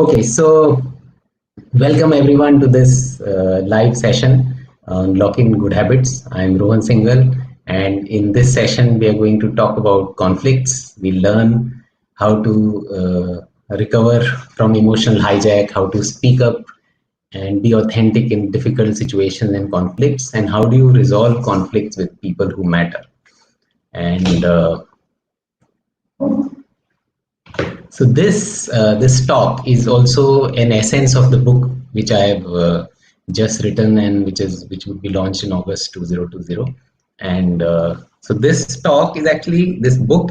Okay, so welcome everyone to this live session on Locking Good Habits. I'm Rohan Singal, and in this session, we are going to talk about conflicts. We learn how to recover from emotional hijack, how to speak up and be authentic in difficult situations and conflicts, and how do you resolve conflicts with people who matter. And so this talk is also an essence of the book which I have just written and which would be launched in August 2020. And so this book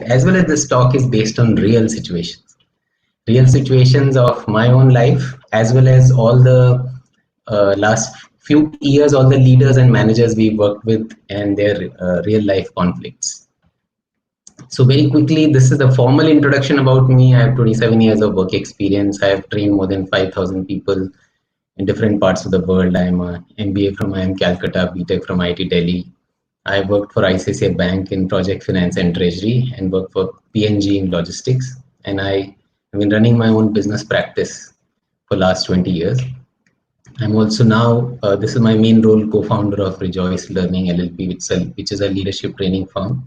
as well as this talk is based on real situations of my own life, as well as all the last few years, all the leaders and managers we worked with and their real life conflicts. So very quickly, this is the formal introduction about me. I have 27 years of work experience. I have trained more than 5,000 people in different parts of the world. I am a MBA from IIM Calcutta, BTech from IIT Delhi. I worked for ICICI Bank in project finance and treasury, and worked for PNG in logistics. And I have been running my own business practice for last 20 years. I'm also now, this is my main role, co-founder of Rejoiss Learning LLP, which is a leadership training firm.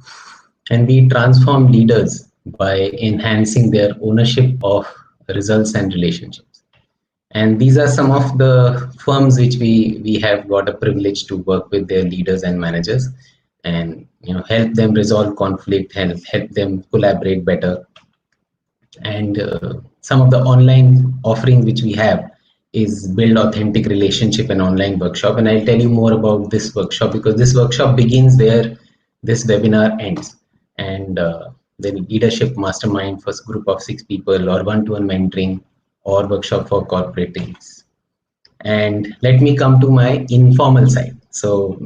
And we transform leaders by enhancing their ownership of results and relationships. And these are some of the firms which we have got a privilege to work with their leaders and managers, and help them resolve conflict, help them collaborate better. And some of the online offerings which we have is build authentic relationship and online workshop. And I'll tell you more about this workshop, because this workshop begins where this webinar ends. And the leadership mastermind for a group of 6 people, or one-to-one mentoring, or workshop for corporate teams. And let me come to my informal side. So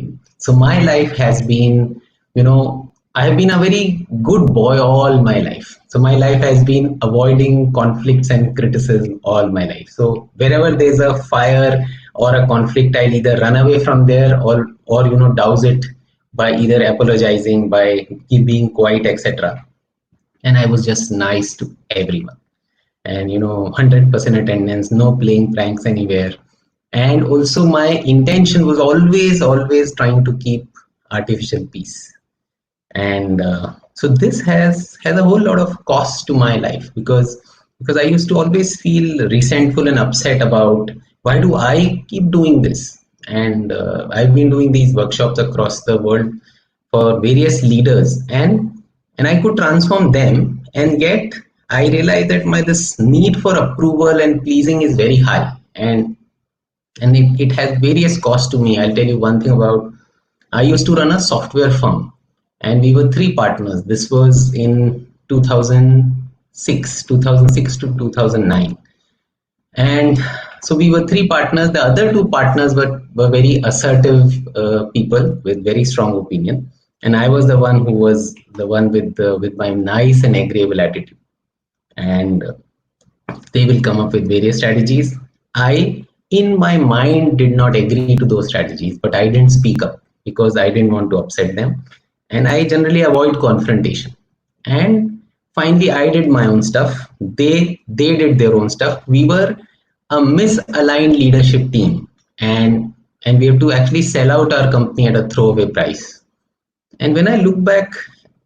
my life has been, I have been a very good boy all my life. So my life has been avoiding conflicts and criticism all my life. So wherever there's a fire or a conflict, I'll either run away from there or douse it by either apologizing, by being quiet, etc. And I was just nice to everyone. And 100% attendance, no playing pranks anywhere. And also my intention was always trying to keep artificial peace. And so this has a whole lot of cost to my life, because I used to always feel resentful and upset about why do I keep doing this. And I've been doing these workshops across the world for various leaders, and I could transform them, and yet I realized that this need for approval and pleasing is very high, and it has various costs to me. I'll tell you one thing about, I used to run a software firm, and we were 3 partners. This was in 2006 to 2009. And so we were 3 partners. The other 2 partners were very assertive people with very strong opinion. And I was the one who was the one with my nice and agreeable attitude. And they will come up with various strategies. I, in my mind, did not agree to those strategies, but I didn't speak up because I didn't want to upset them. And I generally avoid confrontation. And finally, I did my own stuff. They did their own stuff. We were a misaligned leadership team, and we have to actually sell out our company at a throwaway price. And when I look back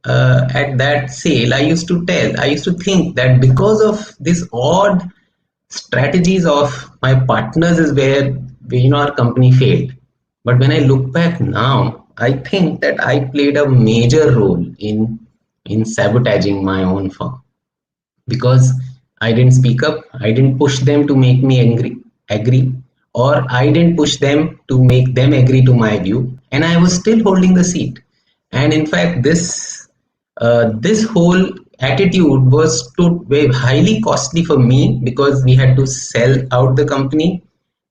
at that sale, I used to think that because of this odd strategies of my partners is where our company failed. But when I look back now, I think that I played a major role in sabotaging my own firm, because I didn't speak up, I didn't push them to make me agree, or I didn't push them to make them agree to my view, and I was still holding the seat. And in fact, this whole attitude was very highly costly for me, because we had to sell out the company,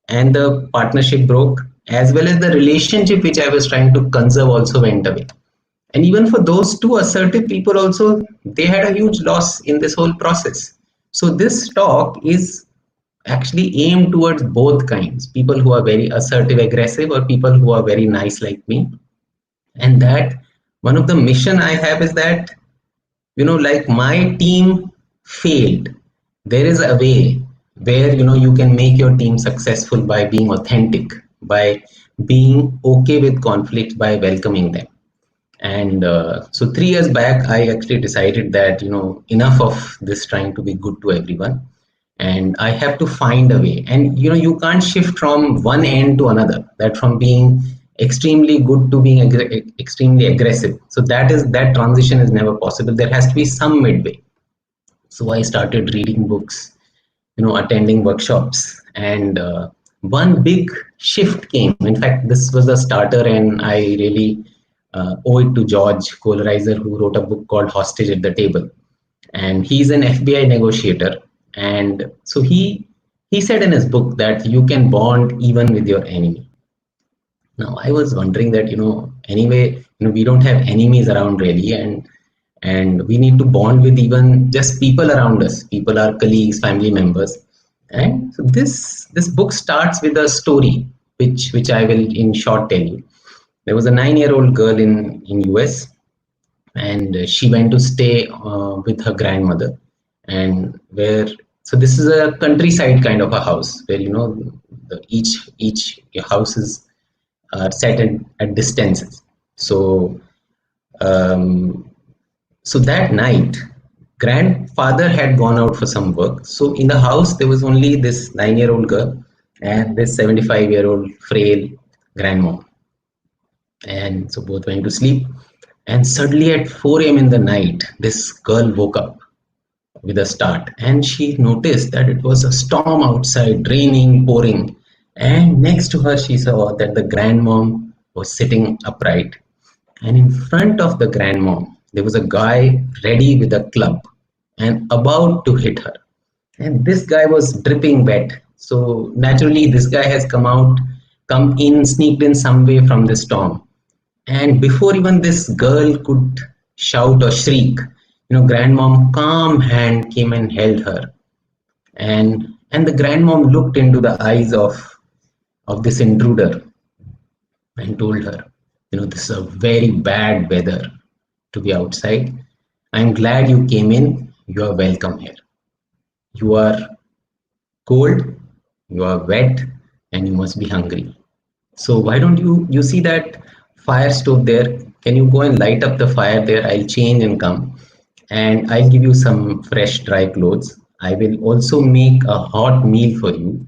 and the partnership broke, as well as the relationship which I was trying to conserve also went away. And even for those 2 assertive people also, they had a huge loss in this whole process. So this talk is actually aimed towards both kinds, people who are very assertive, aggressive, or people who are very nice like me. And that one of the mission I have is that, like my team failed, there is a way where you can make your team successful by being authentic, by being okay with conflict, by welcoming them. And so 3 years back, I actually decided that enough of this trying to be good to everyone, and I have to find a way. And you can't shift from one end to another, that from being extremely good to being extremely aggressive. So that transition is never possible. There has to be some midway. So I started reading books, attending workshops, and one big shift came. In fact, this was a starter, and I really owe it to George Colorizer, who wrote a book called Hostage at the Table. And he's an FBI negotiator. And so he said in his book that you can bond even with your enemy. Now, I was wondering that, anyway, we don't have enemies around really, and we need to bond with even just people around us, people, our colleagues, family members. And so this book starts with a story, which I will in short tell you. There was a 9-year-old girl in US, and she went to stay with her grandmother, and where so this is a countryside kind of a house where each house is set at distances. So um, so that night, grandfather had gone out for some work. So in the house, there was only this 9-year-old girl and this 75-year-old frail grandmom. And so both went to sleep. And suddenly at 4 a.m. in the night, this girl woke up with a start, and she noticed that it was a storm outside, raining, pouring. And next to her, she saw that the grandmom was sitting upright, and in front of the grandmom, there was a guy ready with a club and about to hit her. And this guy was dripping wet. So naturally, this guy has come in, sneaked in some way from the storm. And before even this girl could shout or shriek, grandmom calm hand came and held her. And the grandmom looked into the eyes of this intruder and told her, this is a very bad weather to be outside. I'm glad you came in. You are welcome here. You are cold, you are wet, and you must be hungry. So why don't you see that fire stove there? Can you go and light up the fire there? I'll change and come. And I'll give you some fresh dry clothes. I will also make a hot meal for you.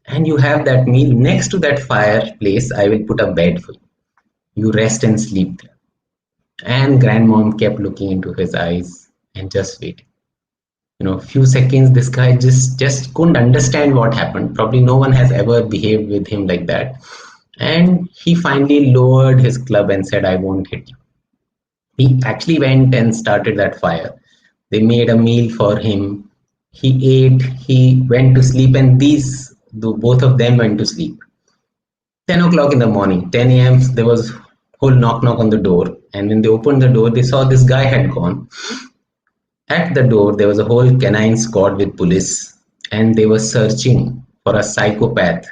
And you have that meal next to that fireplace. I will put a bed for you. You rest and sleep there. And grandmom kept looking into his eyes and just waiting. A few seconds, this guy just couldn't understand what happened. Probably no one has ever behaved with him like that. And he finally lowered his club and said, I won't hit you. He actually went and started that fire. They made a meal for him. He ate, he went to sleep, and both of them went to sleep. 10 o'clock in the morning, 10 a.m., there was whole knock on the door. And when they opened the door, they saw this guy had gone. At the door, there was a whole canine squad with police, and they were searching for a psychopath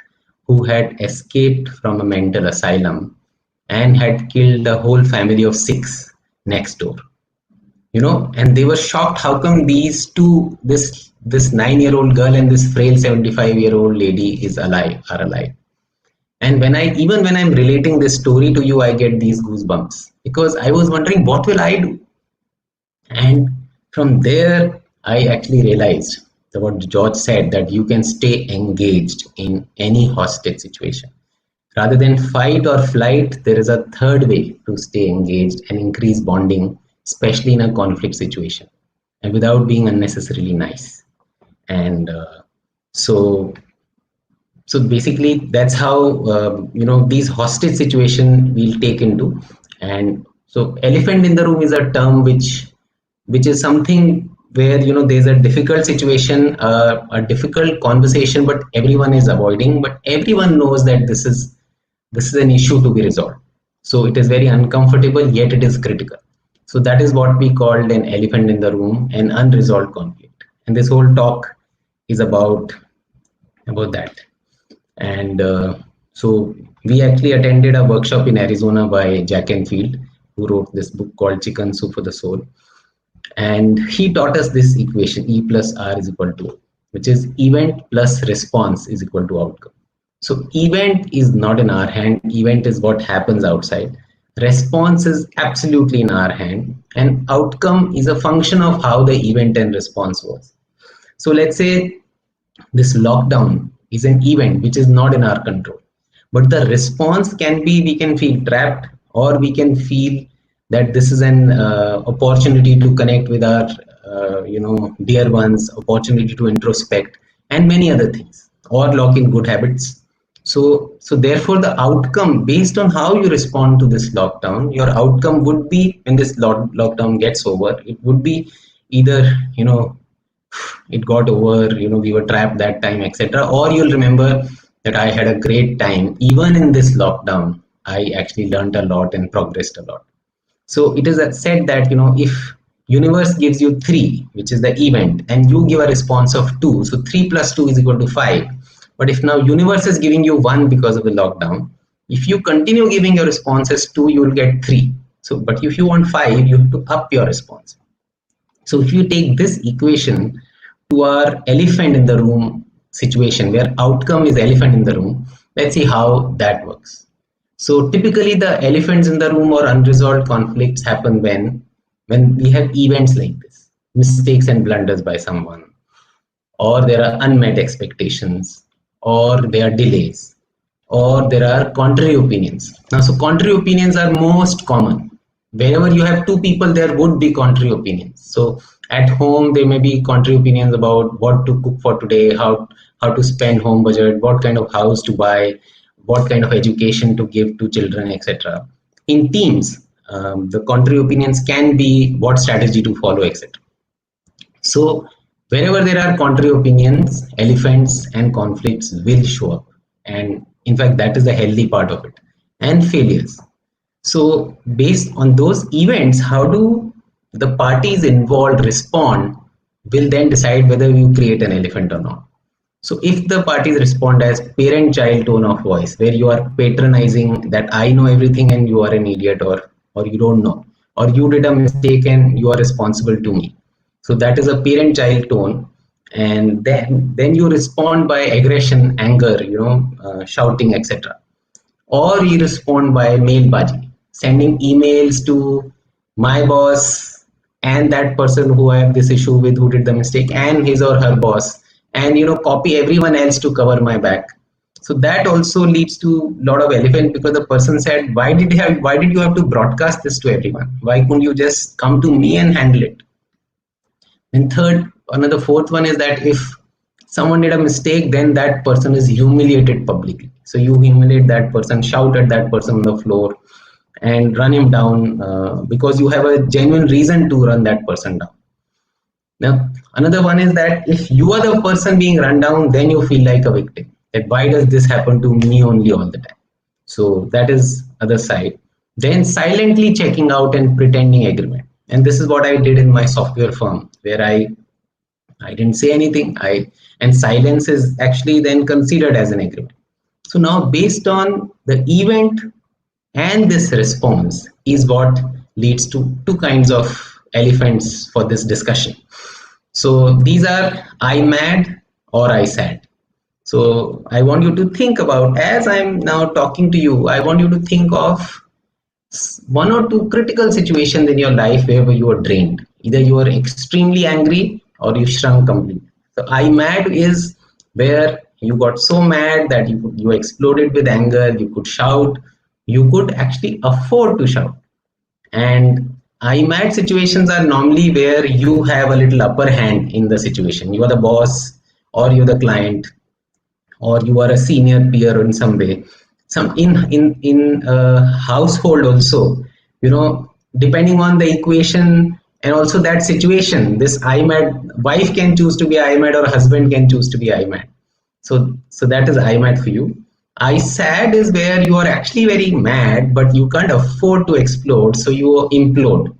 who had escaped from a mental asylum and had killed a whole family of 6 next door. And they were shocked. How come these two, this 9-year-old girl and this frail 75-year-old lady are alive? And when I'm relating this story to you, I get these goosebumps because I was wondering, what will I do? And from there, I actually realized that what George said, that you can stay engaged in any hostage situation. Rather than fight or flight, there is a third way to stay engaged and increase bonding, especially in a conflict situation, and without being unnecessarily nice. And so basically, that's how these hostage situation we'll take into. And so, elephant in the room is a term which is something where there's a difficult situation, a difficult conversation, but everyone is avoiding. But everyone knows that this is an issue to be resolved. So it is very uncomfortable, yet it is critical. So that is what we called an elephant in the room, an unresolved conflict. And this whole talk is about that. And so we actually attended a workshop in Arizona by Jack Enfield, who wrote this book called Chicken Soup for the Soul. And he taught us this equation, E plus R is equal to O. which is event plus response is equal to outcome. So event is not in our hand, event is what happens outside. Response is absolutely in our hand, and outcome is a function of how the event and response was. So let's say this lockdown is an event which is not in our control, but the response can be, we can feel trapped, or we can feel that this is an opportunity to connect with our dear ones, opportunity to introspect, and many other things, or lock in good habits. So therefore the outcome, based on how you respond to this lockdown, your outcome would be, when this lockdown gets over, it would be either, it got over, we were trapped that time, etc. Or you'll remember that I had a great time. Even in this lockdown, I actually learned a lot and progressed a lot. So it is said that, if universe gives you 3, which is the event, and you give a response of 2, so 3 plus 2 is equal to 5. But if now universe is giving you 1 because of the lockdown, if you continue giving your responses 2, you will get 3. So, but if you want 5, you have to up your response. So if you take this equation to our elephant in the room situation, where outcome is elephant in the room, let's see how that works. So typically the elephants in the room or unresolved conflicts happen when we have events like this, mistakes and blunders by someone, or there are unmet expectations, or there are delays, or there are contrary opinions. Now, so contrary opinions are most common. Wherever you have two people, there would be contrary opinions. So at home, there may be contrary opinions about what to cook for today, how to spend home budget, what kind of house to buy, what kind of education to give to children, etc. In teams, the contrary opinions can be what strategy to follow, etc. So wherever there are contrary opinions, elephants and conflicts will show up. And in fact, that is the healthy part of it. And failures. So based on those events, how do the parties involved respond will then decide whether you create an elephant or not. So if the parties respond as parent-child tone of voice, where you are patronizing that I know everything and you are an idiot, or you don't know, or you did a mistake and you are responsible to me. So that is a parent-child tone, and then you respond by aggression, anger, shouting, etc. Or you respond by mailbaji, sending emails to my boss and that person who I have this issue with, who did the mistake, and his or her boss, and copy everyone else to cover my back. So that also leads to a lot of elephant, because the person said, why did you have to broadcast this to everyone? Why couldn't you just come to me and handle it? And third, another fourth one is that if someone did a mistake, then that person is humiliated publicly. So you humiliate that person, shout at that person on the floor, and run him down, because you have a genuine reason to run that person down. Now, another one is that if you are the person being run down, then you feel like a victim. That why does this happen to me only all the time? So that is other side. Then silently checking out and pretending agreement. And this is what I did in my software firm, where I didn't say anything. And silence is actually then considered as an agreement. So now, based on the event and this response, is what leads to two kinds of elephants for this discussion. So these are IMAD or ISAD. So I want you to think about, as I'm now talking to you, I want you to think of one or two critical situations in your life where you are drained. Either you are extremely angry or you shrunk completely. So I mad is where you got so mad that you exploded with anger, you could shout, you could actually afford to shout. And I mad situations are normally where you have a little upper hand in the situation. You are the boss, or you're the client, or you are a senior peer in some way. Some in household also, depending on the equation and also that situation, this IMAD, wife can choose to be IMAD or husband can choose to be IMAD. So that is IMAD for you. ISAD is where you are actually very mad, but you can't afford to explode, so you implode.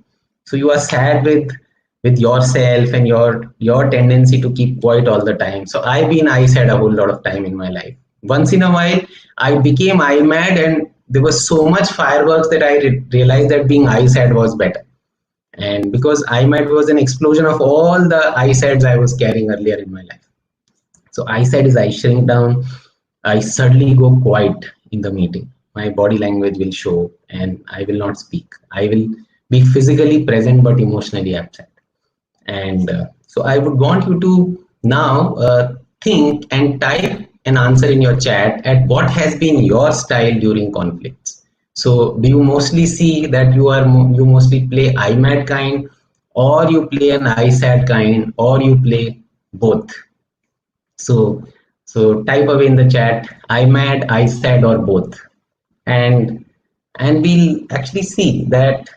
So you are sad with yourself and your tendency to keep quiet all the time. So I've been ISAD a whole lot of time in my life. Once in a while, I became IMAD, and there was so much fireworks that I realized that being ISAD was better. And because IMAD was an explosion of all the ISADs I was carrying earlier in my life. So I said is I shrink down, I suddenly go quiet in the meeting. My body language will show and I will not speak. I will be physically present but emotionally absent. And so I would want you to now think and type an answer in your chat at what has been your style during conflicts. So do you mostly see that you mostly play IMAD kind, or you play an ISAD kind, or you play both? So type away in the chat IMAD, ISAD, or both, and we'll actually see that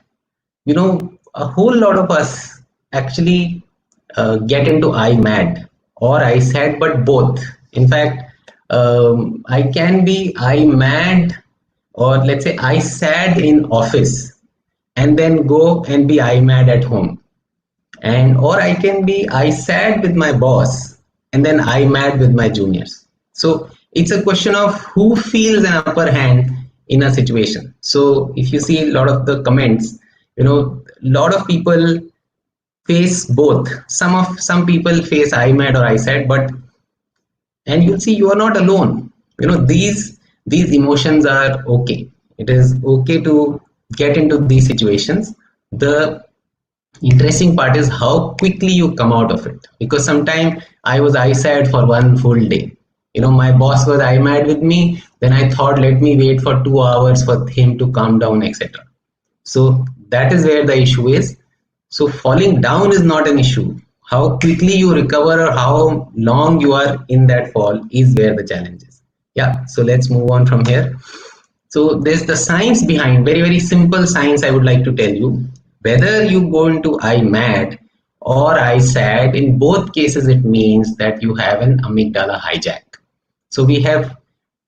a whole lot of us actually get into IMAD or ISAD, but both. In fact, I can be IMAD, or let's say ISAD in office, and then go and be IMAD at home, and or I can be I sad with my boss and then I mad with my juniors. So it's a question of who feels an upper hand in a situation. So if you see a lot of the comments, a lot of people face both. Some people face I mad or I sad, but and you'll see you are not alone. These emotions are okay. It is okay to get into these situations. The interesting part is how quickly you come out of it, because sometimes I was I sad for one full day. My boss was I mad with me, then I thought let me wait for 2 hours for him to calm down, etc. So that is where the issue is. So falling down is not an issue. How quickly you recover or how long you are in that fall is where the challenge is. Yeah, so let's move on from here. So there's the science behind, very, very simple science I would like to tell you. Whether you go into IMAD or ISAD, in both cases it means that you have an amygdala hijack. So we have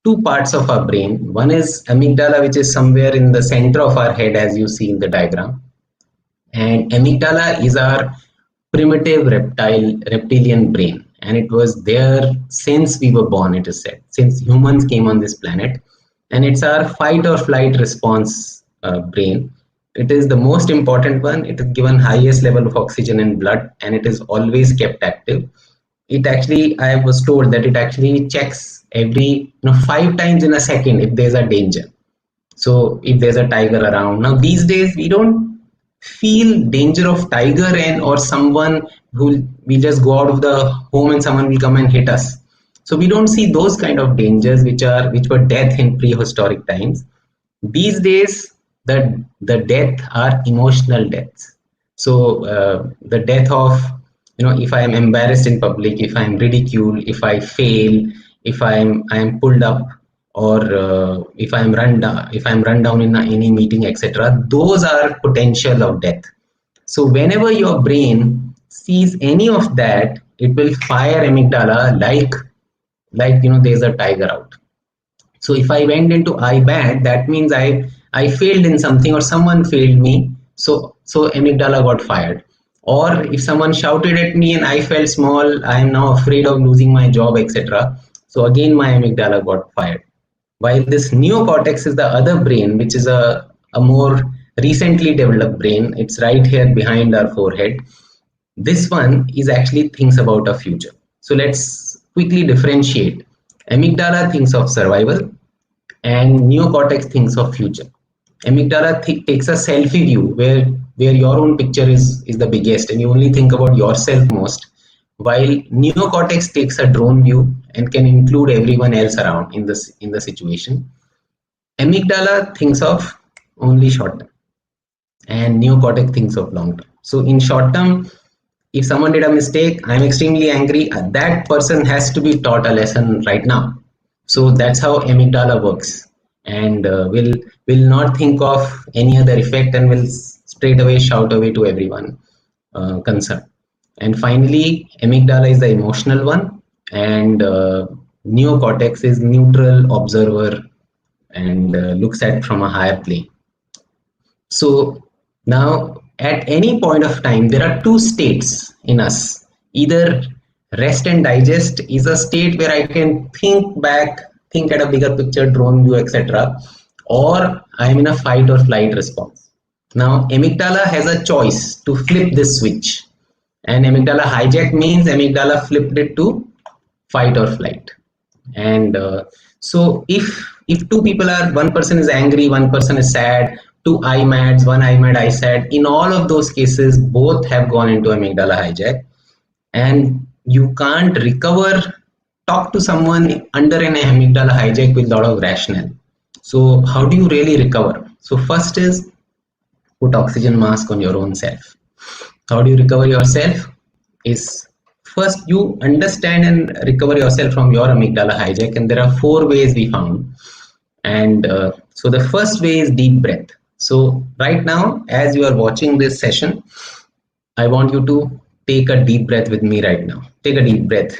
two parts of our brain. One is amygdala, which is somewhere in the center of our head, as you see in the diagram. And amygdala is our primitive reptilian brain, and it was there since we were born, it is said, since humans came on this planet. And it's our fight or flight response brain. It is the most important one. It is given highest level of oxygen in blood, and it is always kept active. It actually, I was told that it actually checks every 5 times in a second if there's a danger. So if there's a tiger around, now these days we don't feel danger of tiger and or someone who will just go out of the home and someone will come and hit us. So we don't see those kind of dangers which were death in prehistoric times. These days the death are emotional deaths. So the death of, if I am embarrassed in public, if I am ridiculed, if I fail, if I am pulled up, or if I'm run down in any meeting, etc. Those are potential of death. So whenever your brain sees any of that, it will fire amygdala like there's a tiger out. So if I went into IBAD, that means I failed in something or someone failed me. So amygdala got fired. Or if someone shouted at me and I felt small, I am now afraid of losing my job, etc. So again my amygdala got fired. While this neocortex is the other brain, which is a more recently developed brain. It's right here behind our forehead. This one is actually thinks about a future. So let's quickly differentiate. Amygdala thinks of survival and neocortex thinks of future. Amygdala takes a selfie view where your own picture is the biggest and you only think about yourself most, while neocortex takes a drone view and can include everyone else around in the situation. Amygdala thinks of only short term and neocortex thinks of long term. So in short term, if someone did a mistake, I'm extremely angry, that person has to be taught a lesson right now. So that's how amygdala works, and will not think of any other effect and will straight away shout away to everyone concerned. And finally, amygdala is the emotional one, and neocortex is neutral observer and looks at from a higher plane. So now at any point of time, there are two states in us. Either rest and digest is a state where I can think back, think at a bigger picture, drone view, etc. Or I am in a fight or flight response. Now amygdala has a choice to flip this switch. And amygdala hijack means amygdala flipped it to fight or flight. And so if two people are, one person is angry, one person is sad, two IMADs, one IMAD ISAD, in all of those cases both have gone into amygdala hijack, and you can't recover. Talk to someone under an amygdala hijack with a lot of rationale. So how do you really recover? So first is put oxygen mask on your own self. How do you recover yourself? Is first you understand and recover yourself from your amygdala hijack, and there are four ways we found. And so the first way is deep breath. So right now, as you are watching this session, I want you to take a deep breath with me right now. Take a deep breath.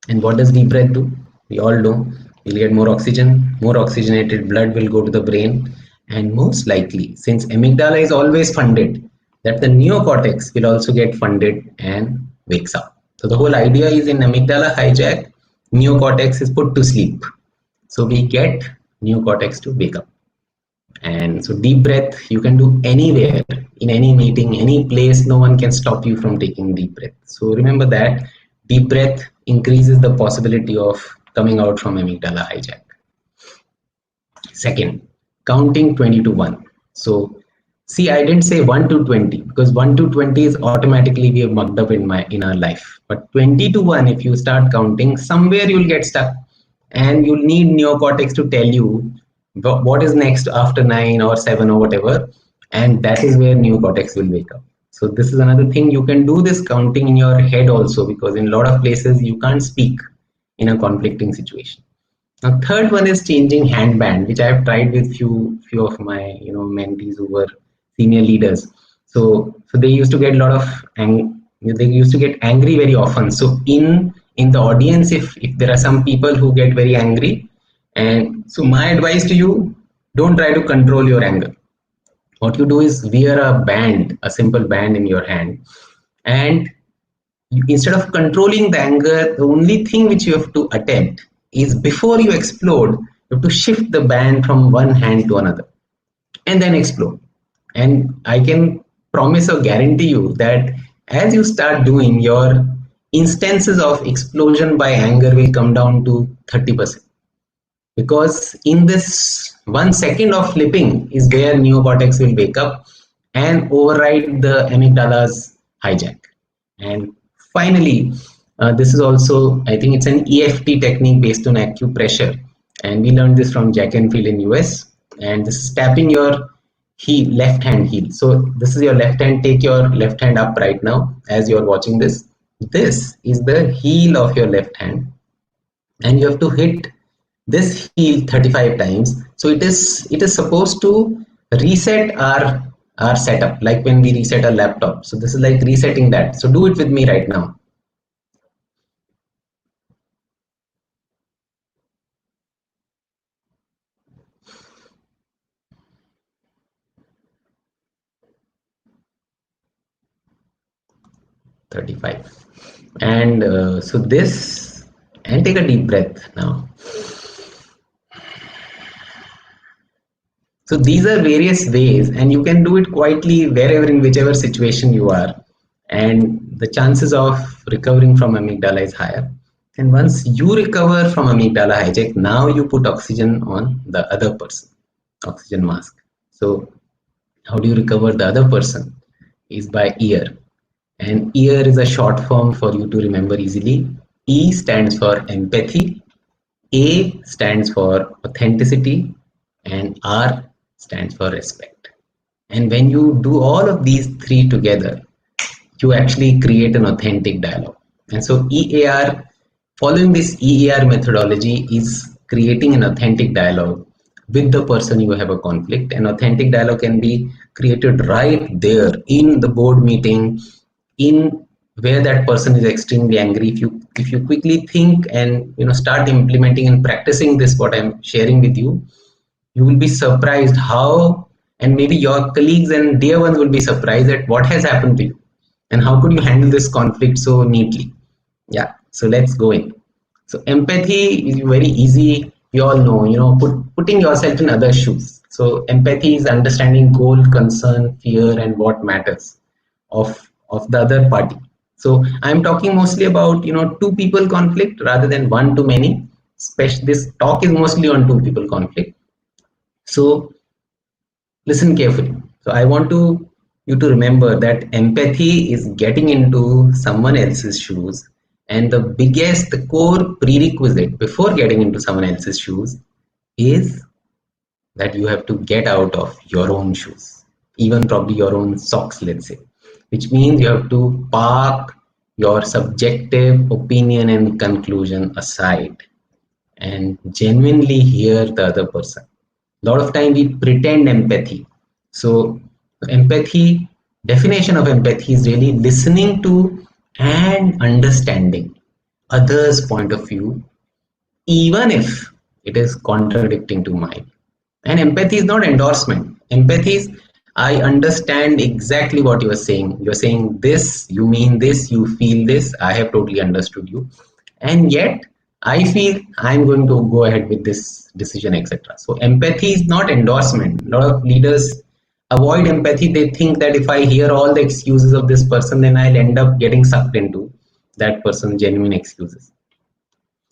And what does deep breath do? We all know you'll get more oxygen, more oxygenated blood will go to the brain, and most likely, since amygdala is always funded, that the neocortex will also get funded and wakes up. So the whole idea is in amygdala hijack, neocortex is put to sleep. So we get neocortex to wake up. And so deep breath you can do anywhere, in any meeting, any place. No one can stop you from taking deep breath. So remember that deep breath increases the possibility of coming out from amygdala hijack. Second, counting 20 to 1. So see, I didn't say 1 to 20 because 1 to 20 is automatically we have mucked up in our life. But 20 to 1, if you start counting, somewhere you'll get stuck and you'll need neocortex to tell you what is next after 9 or 7 or whatever, and that is where neocortex will wake up. So this is another thing. You can do this counting in your head also, because in a lot of places you can't speak in a conflicting situation. Now third one is changing handband, which I have tried with few of my mentees who were senior leaders. So they used to get a lot of they used to get angry very often. So in the audience, if there are some people who get very angry, and so my advice to you, don't try to control your anger. What you do is wear a band, a simple band in your hand, and instead of controlling the anger, the only thing which you have to attempt is, before you explode, you have to shift the band from one hand to another and then explode. And I can promise or guarantee you that as you start doing, your instances of explosion by anger will come down to 30%. Because in this 1 second of flipping is where neocortex will wake up and override the amygdala's hijack. And finally, this is also, I think it's an EFT technique based on acupressure, and we learned this from Jack and Field in US. And this is tapping your heel, left hand heel. So this is your left hand. Take your left hand up right now as you are watching this. This is the heel of your left hand, and you have to hit this heel 35 times. So it is supposed to reset our setup, like when we reset a laptop. So this is like resetting that. So do it with me right now. And so this, and take a deep breath now. So these are various ways, and you can do it quietly wherever, in whichever situation you are, and the chances of recovering from amygdala is higher. And once you recover from amygdala hijack, now you put oxygen on the other person, oxygen mask. So how do you recover the other person? Is by ear. And ear is a short form for you to remember easily. E stands for empathy, A stands for authenticity, and R stands for respect. And when you do all of these three together, you actually create an authentic dialogue. And so EAR, following this EAR methodology, is creating an authentic dialogue with the person you have a conflict. And authentic dialogue can be created right there in the board meeting, in where that person is extremely angry. If you quickly think and start implementing and practicing this, what I'm sharing with you, you will be surprised how, and maybe your colleagues and dear ones will be surprised at what has happened to you and how could you handle this conflict so neatly. Yeah, so let's go in. So empathy is very easy. We all know, putting yourself in other shoes. So empathy is understanding goal, concern, fear, and what matters of of the other party. So I'm talking mostly about, two people conflict rather than one to many. Especially this talk is mostly on two people conflict. So listen carefully. So I want you to remember that empathy is getting into someone else's shoes, and the biggest, the core prerequisite before getting into someone else's shoes is that you have to get out of your own shoes, even probably your own socks, let's say, which means you have to park your subjective opinion and conclusion aside and genuinely hear the other person. A lot of time we pretend empathy. So empathy, definition of empathy is really listening to and understanding others' point of view, even if it is contradicting to mine. And empathy is not endorsement. Empathy is, I understand exactly what you are saying. You're saying this, you mean this, you feel this. I have totally understood you. And yet, I feel I'm going to go ahead with this decision, etc. So, empathy is not endorsement. A lot of leaders avoid empathy. They think that if I hear all the excuses of this person, then I'll end up getting sucked into that person's genuine excuses.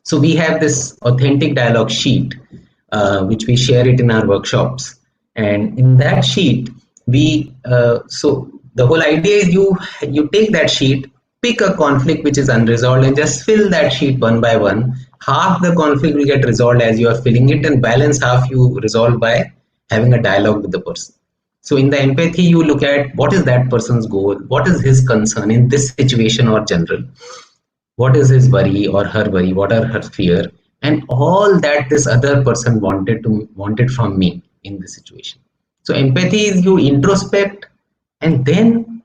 So we have this authentic dialogue sheet, which we share it in our workshops. And in that sheet, so the whole idea is you take that sheet, pick a conflict which is unresolved, and just fill that sheet one by one. Half the conflict will get resolved as you are filling it, and balance half you resolve by having a dialogue with the person. So in the empathy, you look at what is that person's goal, what is his concern in this situation or general, what is his worry or her worry, what are her fear, and all that this other person wanted from me in this situation. So empathy is you introspect and then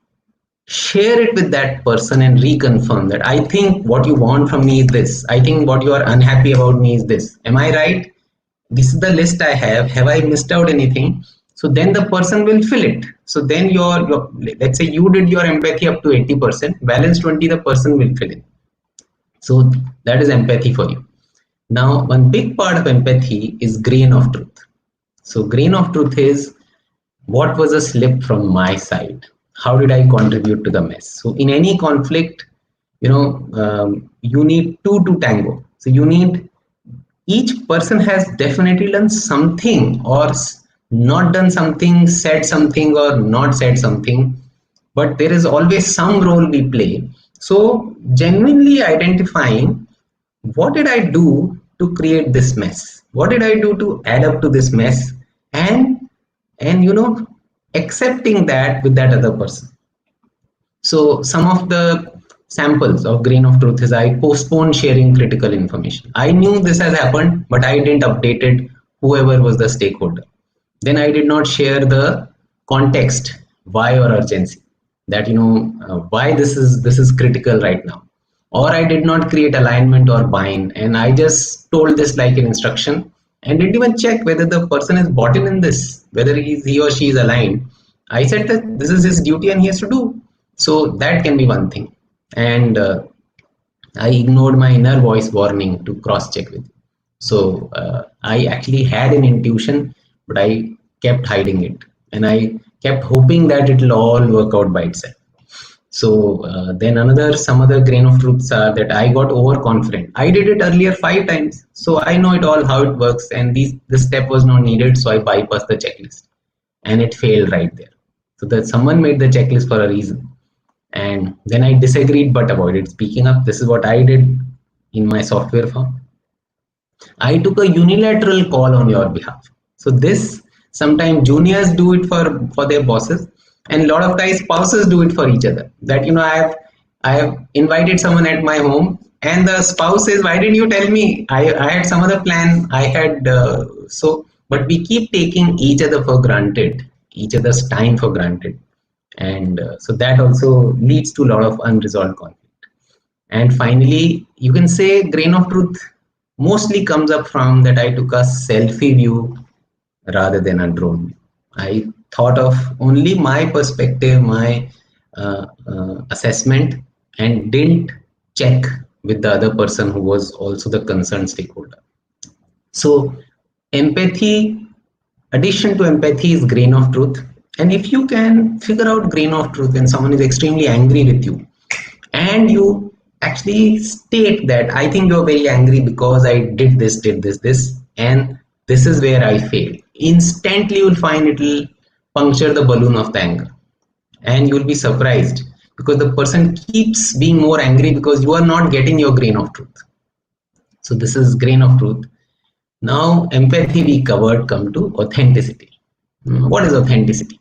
share it with that person and reconfirm that I think what you want from me is this, I think what you are unhappy about me is this, am I right? This is the list I have I missed out anything? So then the person will fill it. So then your let's say you did your empathy up to 80%, balance 20 the person will fill in. So that is empathy for you. Now, one big part of empathy is grain of truth. So grain of truth is what was a slip from my side? How did I contribute to the mess? So in any conflict, you need two to tango. So you need, each person has definitely done something or not done something, said something or not said something, but there is always some role we play. So genuinely identifying what did I do to create this mess, what did I do to add up to this mess, and accepting that with that other person. So some of the samples of grain of truth is I postponed sharing critical information. I knew this has happened, but I didn't update it whoever was the stakeholder. Then I did not share the context, why or urgency, that why this is critical right now. Or I did not create alignment or bind, and I just told this like an instruction and didn't even check whether the person is bought in this, whether he or she is aligned. I said that this is his duty and he has to do. So that can be one thing. And I ignored my inner voice warning to cross check with you. So I actually had an intuition, but I kept hiding it. And I kept hoping that it will all work out by itself. So then some other grain of truths are that I got overconfident. I did it earlier 5 times, so I know it all how it works, and this step was not needed, so I bypassed the checklist, and it failed right there. So that someone made the checklist for a reason, and then I disagreed but avoided speaking up. This is what I did in my software firm. I took a unilateral call on your behalf. So this, sometimes juniors do it for their bosses, and a lot of times spouses do it for each other. That I have invited someone at my home, and the spouse says, "Why didn't you tell me? I had some other plan. I had so." But we keep taking each other for granted, each other's time for granted, and so that also leads to a lot of unresolved conflict. And finally, you can say grain of truth mostly comes up from that I took a selfie view rather than a drone view. I thought of only my perspective, my assessment, and didn't check with the other person who was also the concerned stakeholder. So, empathy, addition to empathy is grain of truth. And if you can figure out grain of truth when someone is extremely angry with you, and you actually state that I think you're very angry because I did this, and this is where I failed. Instantly, you'll find it'll puncture the balloon of the anger, and you'll be surprised because the person keeps being more angry because you are not getting your grain of truth. So this is grain of truth. Now, empathy we covered. Come to authenticity. What is authenticity?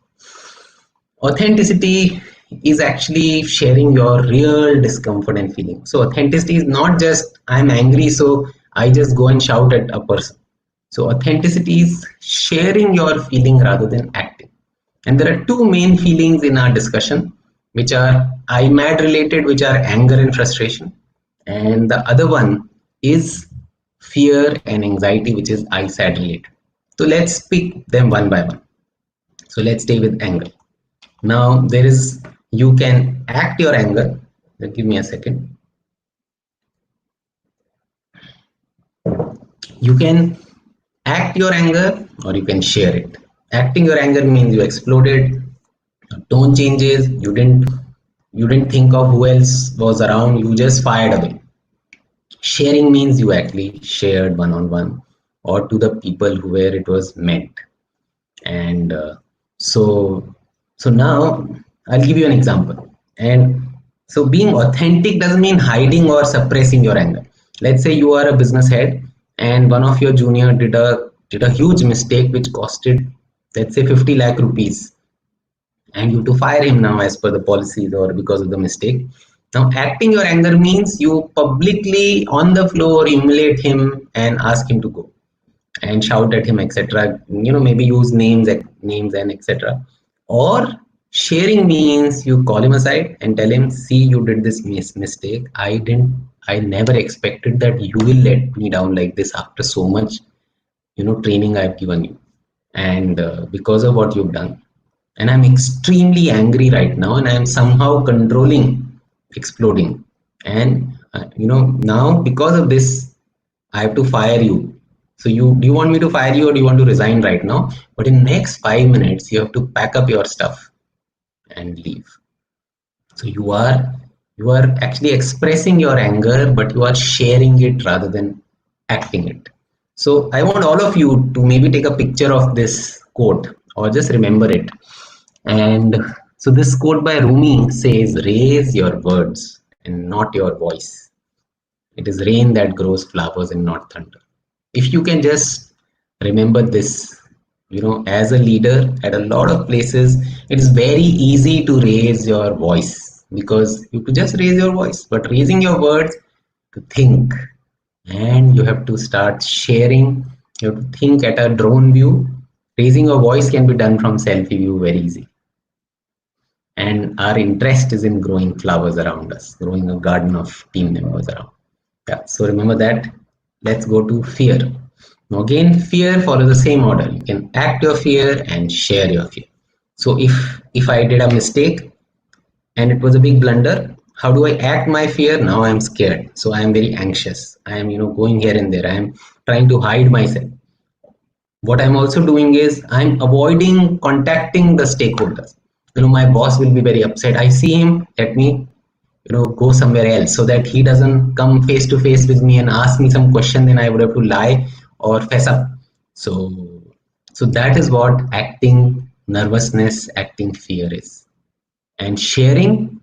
Authenticity is actually sharing your real discomfort and feeling. So authenticity is not just I'm angry, so I just go and shout at a person. So authenticity is sharing your feeling rather than acting. And there are two main feelings in our discussion, which are IMAD related, which are anger and frustration. And the other one is fear and anxiety, which is ISAD related. So let's pick them one by one. So let's stay with anger. Now there is, you can act your anger. Give me a second. You can act your anger or you can share it. Acting your anger means you exploded, tone changes, you didn't think of who else was around, you just fired away. Sharing means you actually shared one on one or to the people who where it was meant. And so so now I'll give you an example. And so being authentic doesn't mean hiding or suppressing your anger. Let's say you are a business head and one of your junior did a huge mistake which costed, let's say, 50 lakh rupees, and you to fire him now as per the policies or because of the mistake. Now acting your anger means you publicly on the floor humiliate him and ask him to go and shout at him, etc. Maybe use names and etc. Or sharing means you call him aside and tell him, see, you did this mistake. I never expected that you will let me down like this after so much training I've given you, and because of what you've done, and I'm extremely angry right now, and I'm somehow controlling exploding, and now because of this I have to fire you. So do you want me to fire you or do you want to resign right now? But in next 5 minutes you have to pack up your stuff and leave. So you are actually expressing your anger, but you are sharing it rather than acting it. So I want all of you to maybe take a picture of this quote or just remember it. And so this quote by Rumi says, raise your words and not your voice. It is rain that grows flowers and not thunder. If you can just remember this, as a leader at a lot of places, it is very easy to raise your voice because you could just raise your voice, but raising your words to think, and you have to start sharing. You have to think at a drone view. Raising your voice can be done from selfie view very easy. And our interest is in growing flowers around us, growing a garden of team members around. Yeah, so remember that. Let's go to fear. Now again, fear follows the same order. You can act your fear and share your fear. So if I did a mistake and it was a big blunder, how do I act my fear? Now I'm scared. So I am very anxious. I am going here and there. I am trying to hide myself. What I'm also doing is I'm avoiding contacting the stakeholders. My boss will be very upset. I see him, let me go somewhere else so that he doesn't come face to face with me and ask me some question, then I would have to lie or fess up. So so that is what acting nervousness, acting fear is. And sharing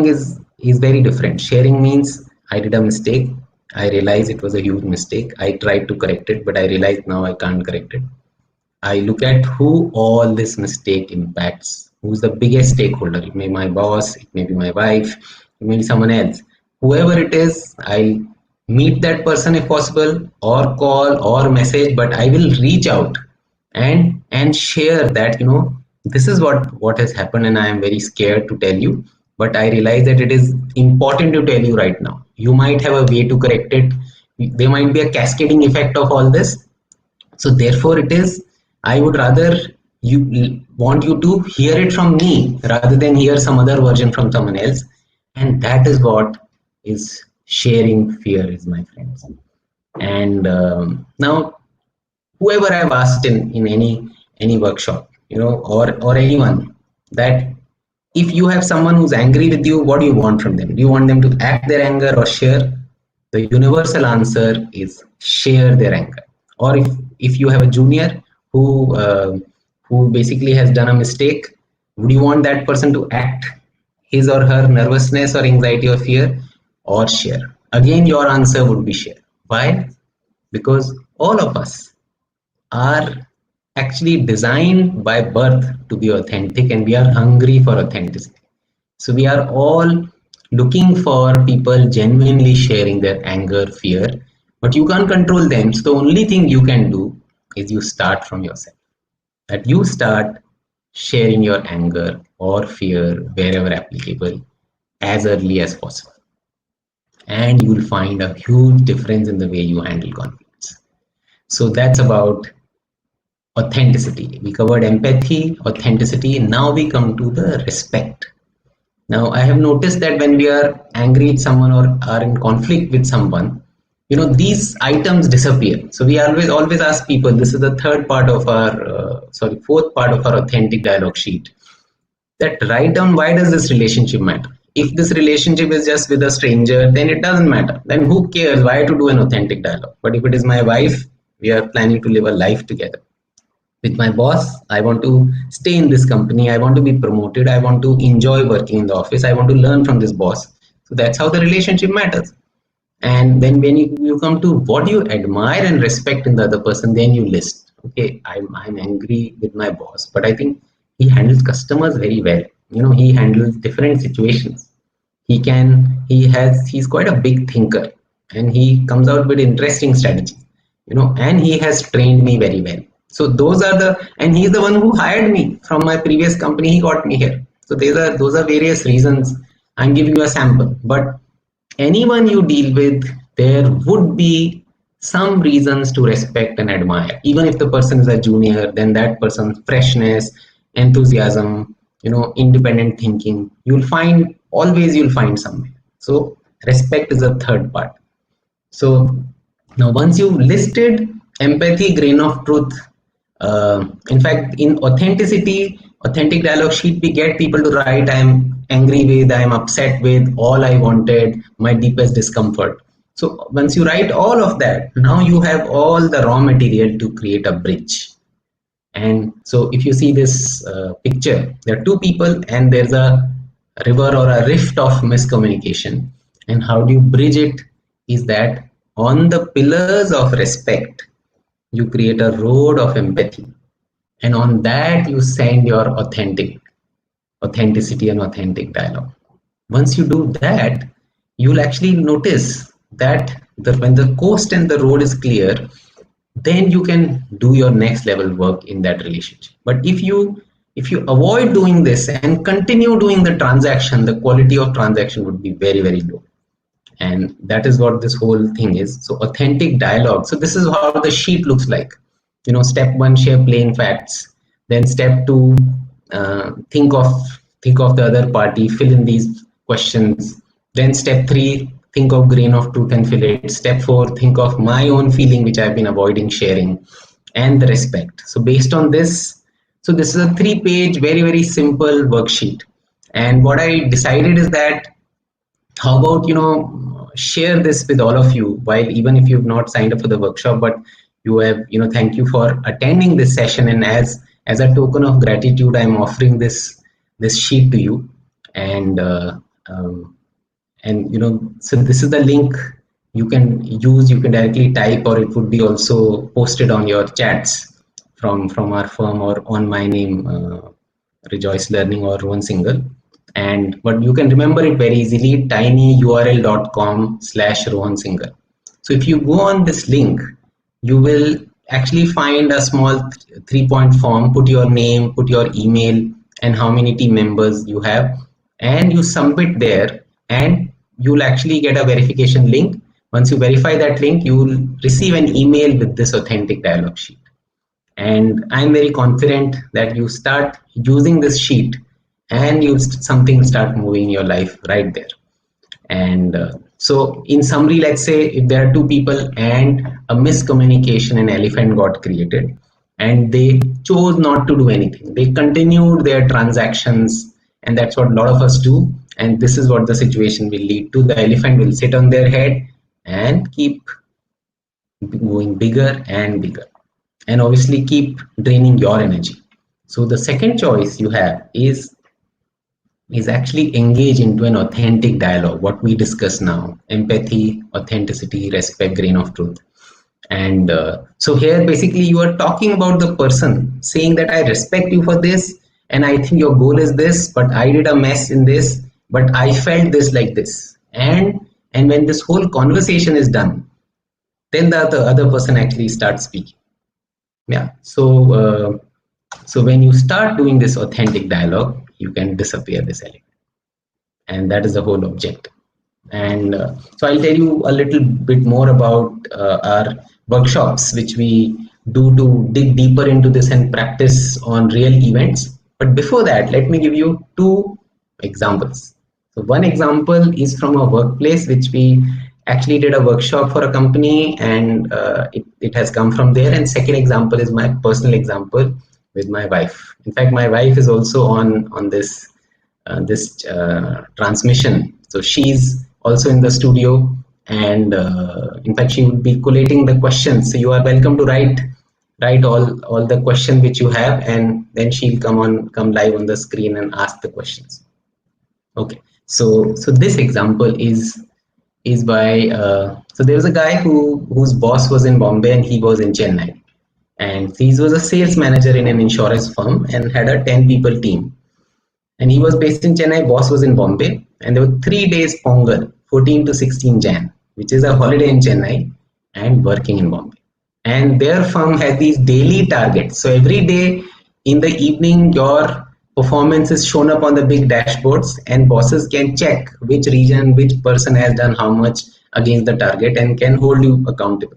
is very different. Sharing means I did a mistake, I realize it was a huge mistake, I tried to correct it, but I realize now I can't correct it. I look at who all this mistake impacts. Who's the biggest stakeholder? It may be my boss, it may be my wife, it may be someone else. Whoever it is, I'll meet that person if possible, or call or message, but I will reach out and share that this is what has happened, and I am very scared to tell you, but I realize that it is important to tell you right now. You might have a way to correct it. There might be a cascading effect of all this, so therefore it is, I would rather want you to hear it from me rather than hear some other version from someone else. And that is what is sharing fear is, my friends. And now whoever I've asked in any workshop, or anyone, that if you have someone who's angry with you, what do you want from them? Do you want them to act their anger or share? The universal answer is share their anger. Or if you have a junior who basically has done a mistake, would you want that person to act his or her nervousness or anxiety or fear, or share? Again, your answer would be share. Why? Because all of us are actually designed by birth to be authentic, and we are hungry for authenticity. So we are all looking for people genuinely sharing their anger, fear, but you can't control them. So the only thing you can do is you start from yourself. That you start sharing your anger or fear wherever applicable as early as possible. And you will find a huge difference in the way you handle conflicts. So that's about authenticity. We covered empathy, authenticity. Now we come to the respect. Now, I have noticed that when we are angry with someone or are in conflict with someone, these items disappear. So we always ask people. This is the third part of our, fourth part of our authentic dialogue sheet. That write down, why does this relationship matter? If this relationship is just with a stranger, then it doesn't matter. Then who cares? Why to do an authentic dialogue? But if it is my wife, we are planning to live a life together. With my boss, I want to stay in this company, I want to be promoted, I want to enjoy working in the office, I want to learn from this boss. So that's how the relationship matters. And then when you come to what you admire and respect in the other person, then you list, okay, I'm angry with my boss, but I think he handles customers very well. He handles different situations. He's quite a big thinker, and he comes out with interesting strategies, and he has trained me very well. So and he's the one who hired me from my previous company. He got me here. So those are various reasons. I'm giving you a sample, but anyone you deal with, there would be some reasons to respect and admire. Even if the person is a junior, then that person's freshness, enthusiasm, independent thinking, you'll find somewhere. So respect is the third part. So now once you've listed empathy, grain of truth, in fact, in authentic dialogue sheet, we get people to write, I'm angry with, I'm upset with, all I wanted, my deepest discomfort. So once you write all of that, now you have all the raw material to create a bridge. And so if you see this picture, there are two people and there's a river or a rift of miscommunication. And how do you bridge it? Is that on the pillars of respect, you create a road of empathy, and on that you send your authenticity and authentic dialogue. Once you do that, you'll actually notice that when the coast and the road is clear, then you can do your next level work in that relationship. But if you avoid doing this and continue doing the transaction, the quality of transaction would be very, very low. And that is what this whole thing is. So authentic dialogue. So this is how the sheet looks like. Step one, share plain facts. Then step two, think of the other party, fill in these questions. Then step three, think of grain of truth and fill it. Step four, think of my own feeling which I've been avoiding sharing, and the respect. So based on this, so this is a 3-page, very, very simple worksheet. And what I decided is that, how about share this with all of you, while even if you've not signed up for the workshop, but you have, thank you for attending this session, and as a token of gratitude, I'm offering this sheet to you. And so this is the link you can use. You can directly type, or it would be also posted on your chats from our firm, or on my name, Rejoice Learning or Rohan Singal. But you can remember it very easily, tinyurl.com/Rohan Singal. So if you go on this link, you will actually find a small 3-point form. Put your name, put your email, and how many team members you have, and you submit there, and you'll actually get a verification link. Once you verify that link, you will receive an email with this authentic dialogue sheet. And I'm very confident that you start using this sheet and something start moving in your life right there. And so in summary, let's say if there are two people and a miscommunication, an elephant got created, and they chose not to do anything. They continued their transactions, and that's what a lot of us do. And this is what the situation will lead to. The elephant will sit on their head and keep going bigger and bigger, and obviously keep draining your energy. So the second choice you have is actually engage into an authentic dialogue, what we discuss now: empathy, authenticity, respect, grain of truth. And so here basically you are talking about the person, saying that I respect you for this, and I think your goal is this, but I did a mess in this, but I felt this like this. And when this whole conversation is done, then the other person actually starts speaking. Yeah. So when you start doing this authentic dialogue, you can disappear this element, and that is the whole objective. And so I'll tell you a little bit more about our workshops, which we do to dig deeper into this and practice on real events. But before that, let me give you two examples. So one example is from a workplace, which we actually did a workshop for a company, and it has come from there. And second example is my personal example with my wife. In fact, my wife is also on this transmission. So she's also in the studio, and in fact she would be collating the questions. So you are welcome to write all the questions which you have, and then she'll come live on the screen and ask the questions. Okay, so this example is by so there was a guy whose boss was in Bombay and he was in Chennai, and he was a sales manager in an insurance firm and had a 10 people team. And he was based in Chennai, boss was in Bombay, and there were 3 days Pongal, 14 to 16 Jan, which is a holiday in Chennai, and working in Bombay. And their firm had these daily targets. So every day in the evening, your performance is shown up on the big dashboards, and bosses can check which region, which person has done how much against the target and can hold you accountable.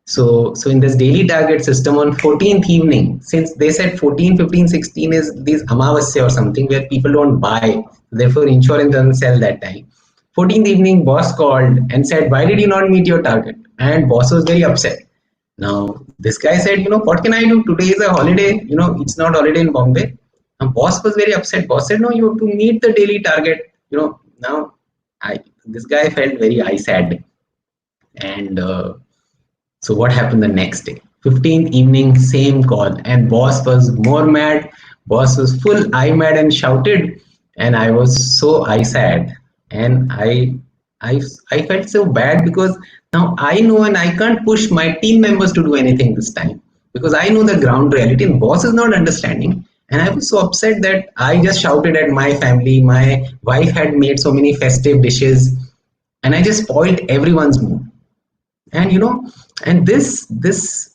So in this daily target system on 14th evening, since they said 14, 15, 16 is this Amavasya or something where people don't buy, therefore insurance doesn't sell that time. 14th evening, boss called and said, why did you not meet your target? And boss was very upset. Now, this guy said, what can I do? Today is a holiday. It's not holiday in Bombay. And boss was very upset. Boss said, no, you have to meet the daily target. Now this guy felt very ISAD. And so what happened the next day? 15th evening, same call, and boss was more mad. Boss was full IMAD and shouted, and I was so ISAD, and I felt so bad because now I know and I can't push my team members to do anything this time because I know the ground reality and boss is not understanding. And I was so upset that I just shouted at my family. My wife had made so many festive dishes, and I just spoiled everyone's mood. And and this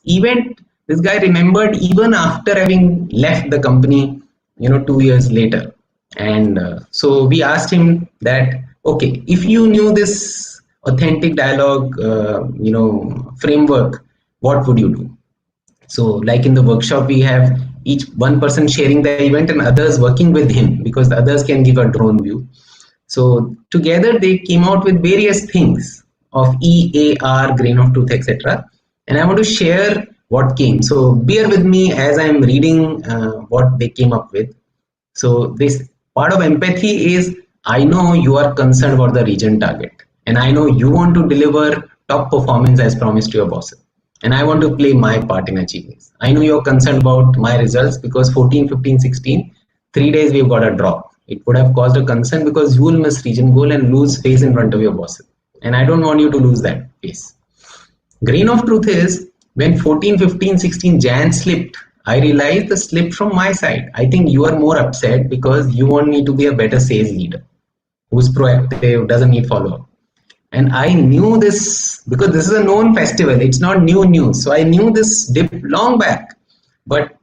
event, this guy remembered even after having left the company 2 years later. And so we asked him that, okay, if you knew this authentic dialogue framework, what would you do? So like in the workshop, we have each one person sharing the event and others working with him, because the others can give a drone view. So together they came out with various things of EAR, grain of truth, etc. And I want to share what came. So bear with me as I am reading what they came up with. So this part of empathy is, I know you are concerned about the region target, and I know you want to deliver top performance as promised to your bosses. And I want to play my part in achieving this. I know you're concerned about my results because 14, 15, 16, 3 days we've got a drop. It would have caused a concern because you will miss region goal and lose face in front of your bosses. And I don't want you to lose that face. Grain of truth is, when 14, 15, 16 Jan slipped, I realized the slip from my side. I think you are more upset because you want me to be a better sales leader who's proactive, doesn't need follow-up. And I knew this because this is a known festival. It's not new news. So I knew this dip long back. But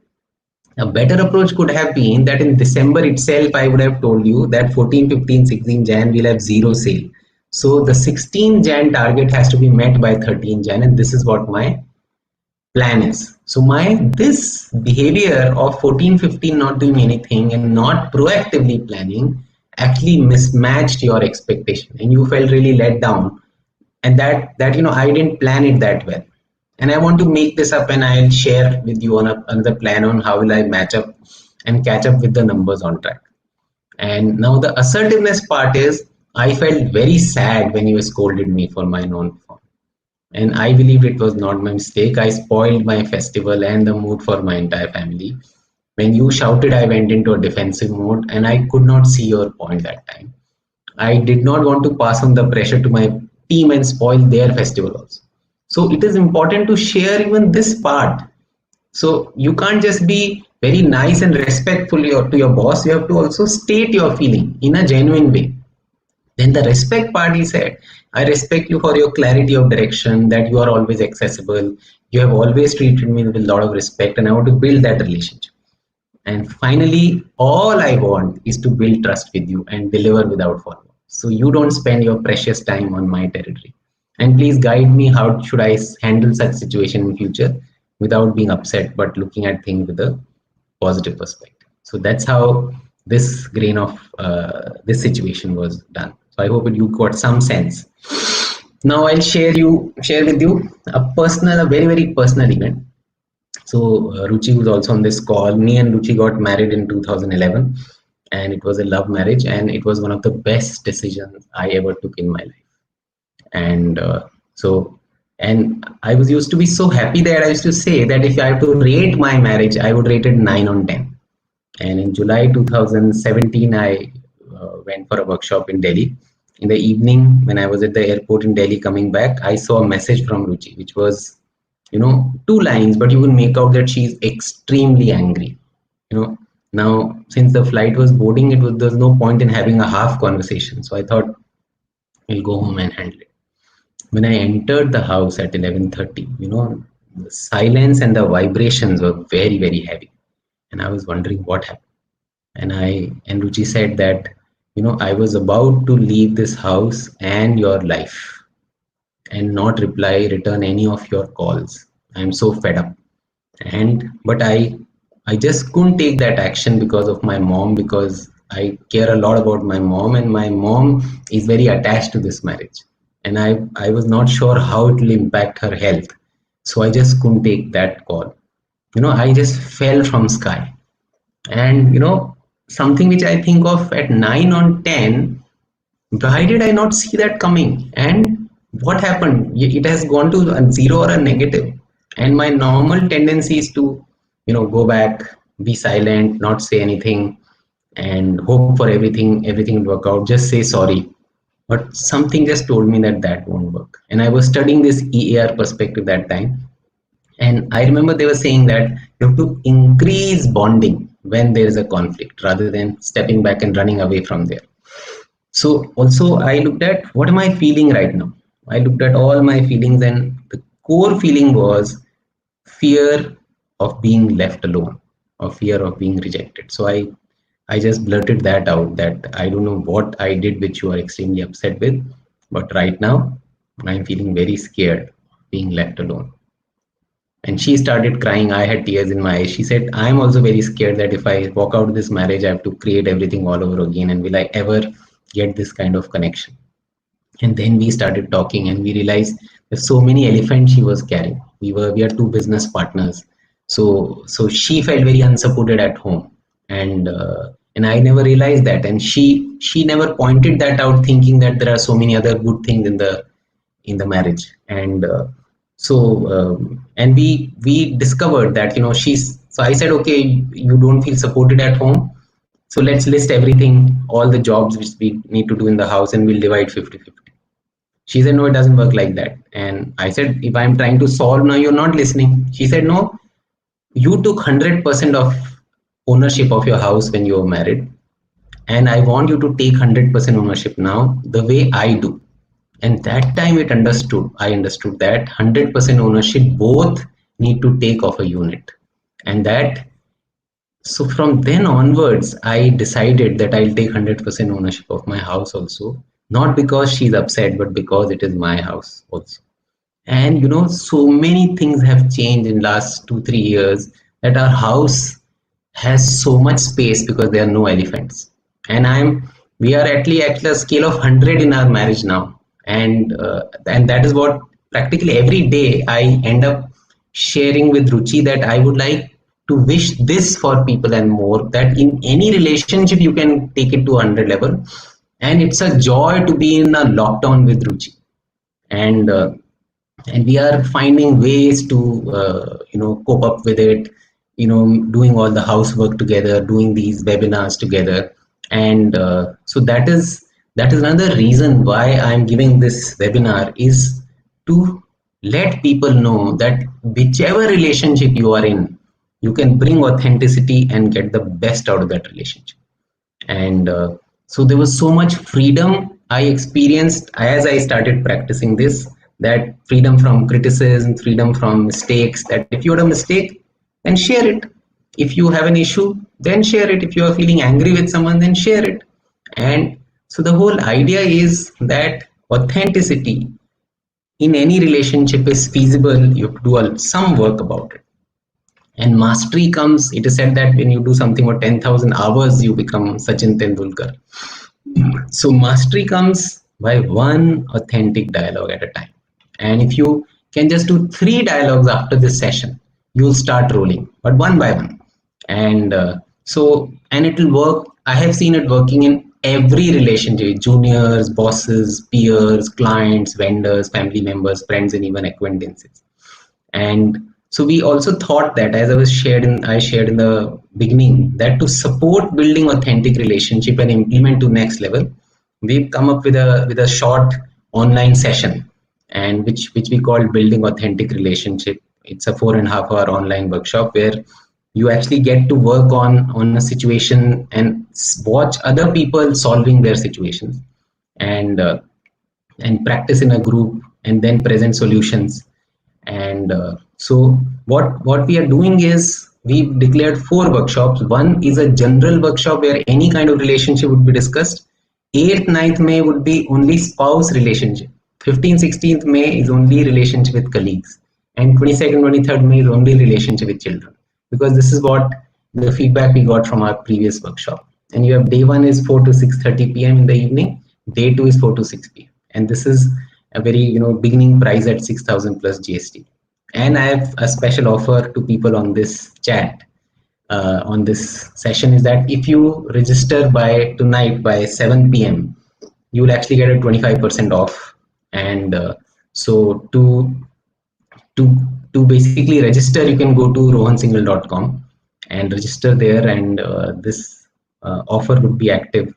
a better approach could have been that in December itself, I would have told you that 14, 15, 16 Jan will have zero sale. So the 16 Jan target has to be met by 13 Jan, and this is what my plan is. So this behavior of 14, 15 not doing anything and not proactively planning actually mismatched your expectation, and you felt really let down. And that I didn't plan it that well. And I want to make this up, and I'll share with you on another plan on how will I match up and catch up with the numbers on track. And now the assertiveness part is, I felt very sad when you scolded me for my non-performance. And I believed it was not my mistake. I spoiled my festival and the mood for my entire family. When you shouted, I went into a defensive mode and I could not see your point that time. I did not want to pass on the pressure to my team and spoil their festival also. So it is important to share even this part. So you can't just be very nice and respectful to your boss. You have to also state your feeling in a genuine way. Then the respect part, he said, I respect you for your clarity of direction, that you are always accessible. You have always treated me with a lot of respect, and I want to build that relationship. And finally, all I want is to build trust with you and deliver without follow. So you don't spend your precious time on my territory. And please guide me how should I handle such situation in future without being upset, but looking at things with a positive perspective. So that's how this grain of this situation was done. So I hope that you got some sense. Now I'll share with you a very personal event. So Ruchi was also on this call. Me and Ruchi got married in 2011, and it was a love marriage, and it was one of the best decisions I ever took in my life. And and I was used to be so happy that I used to say that if I have to rate my marriage, I would rate it 9 on 10. And in July 2017, I went for a workshop in Delhi. In the evening, when I was at the airport in Delhi coming back, I saw a message from Ruchi, which was, two lines, but you will make out that she's extremely angry. Now since the flight was boarding, there's no point in having a half conversation. So I thought we'll go home and handle it. When I entered the house at 11:30, the silence and the vibrations were very heavy, and I was wondering what happened. And Ruchi said that, I was about to leave this house and your life and not return any of your calls. I'm so fed up. But I just couldn't take that action because of my mom, because I care a lot about my mom, and my mom is very attached to this marriage. And I was not sure how it will impact her health. So I just couldn't take that call. I just fell from sky. And something which I think of at 9 on 10, why did I not see that coming? And what happened? It has gone to a zero or a negative. And my normal tendency is to, go back, be silent, not say anything, and hope for everything to work out. Just say sorry. But something just told me that that won't work. And I was studying this EAR perspective that time. And I remember they were saying that you have to increase bonding when there is a conflict rather than stepping back and running away from there. So also I looked at what am I feeling right now? I looked at all my feelings, and the core feeling was fear of being left alone or fear of being rejected. So I just blurted that out, that I don't know what I did which you are extremely upset with, but right now I'm feeling very scared of being left alone. And she started crying. I had tears in my eyes. She said, I'm also very scared that if I walk out of this marriage, I have to create everything all over again. And will I ever get this kind of connection? And then we started talking, and we realized there's so many elephants she was carrying. We are two business partners. So she felt very unsupported at home. And I never realized that. And she never pointed that out, thinking that there are so many other good things in the marriage. And we discovered that, she's, so I said, okay, you don't feel supported at home, so let's list everything, all the jobs which we need to do in the house, and we'll divide 50-50. She said, no, it doesn't work like that. And I said, if I'm trying to solve, now you're not listening. She said, no, you took 100% of ownership of your house when you were married, and I want you to take 100% ownership now, the way I do. And that time I understood that 100% ownership both need to take of a unit. So from then onwards, I decided that I'll take 100% ownership of my house also, not because she's upset, but because it is my house also. And so many things have changed in last 2-3 years, that our house has so much space because there are no elephants. And we are actually at a scale of 100 in our marriage now. And that is what practically every day I end up sharing with Ruchi that I would like to wish this for people and more, that in any relationship you can take it to 100 level. And it's a joy to be in a lockdown with Ruchi. And and we are finding ways to cope up with it, doing all the housework together, doing these webinars together. And so that is another reason why I'm giving this webinar, is to let people know that whichever relationship you are in, you can bring authenticity and get the best out of that relationship. And so there was so much freedom I experienced as I started practicing this, that freedom from criticism, freedom from mistakes, that if you had a mistake, then share it. If you have an issue, then share it. If you are feeling angry with someone, then share it. And so the whole idea is that authenticity in any relationship is feasible. You have to do some work about it. And mastery comes, it is said that when you do something for 10,000 hours, you become Sachin Tendulkar. So mastery comes by one authentic dialogue at a time. And if you can just do 3 dialogues after this session, you'll start rolling, but one by one. And and it will work. I have seen it working in every relationship: juniors, bosses, peers, clients, vendors, family members, friends, and even acquaintances. And so we also thought that, as I shared in the beginning, that to support building authentic relationship and implement to next level, we've come up with a short online session, and which we call Building Authentic Relationship. It's a 4.5 hour online workshop where you actually get to work on a situation and watch other people solving their situations, and practice in a group, and then present solutions. And so what we are doing is, we've declared 4 workshops. One is a general workshop where any kind of relationship would be discussed. 8th 9th May would be only spouse relationship. 15th 16th May is only relationship with colleagues, and 22nd 23rd May is only relationship with children, because this is what the feedback we got from our previous workshop. And you have day 1 is 4 to 6:30 p.m. in the evening, day 2 is 4 to 6 p.m. and this is a very beginning price at 6,000 plus GST. And I have a special offer to people on this chat, on this session, is that if you register by tonight by 7 p.m., you will actually get a 25% off. And so to to basically register, you can go to rohansingal.com and register there, and this offer would be active.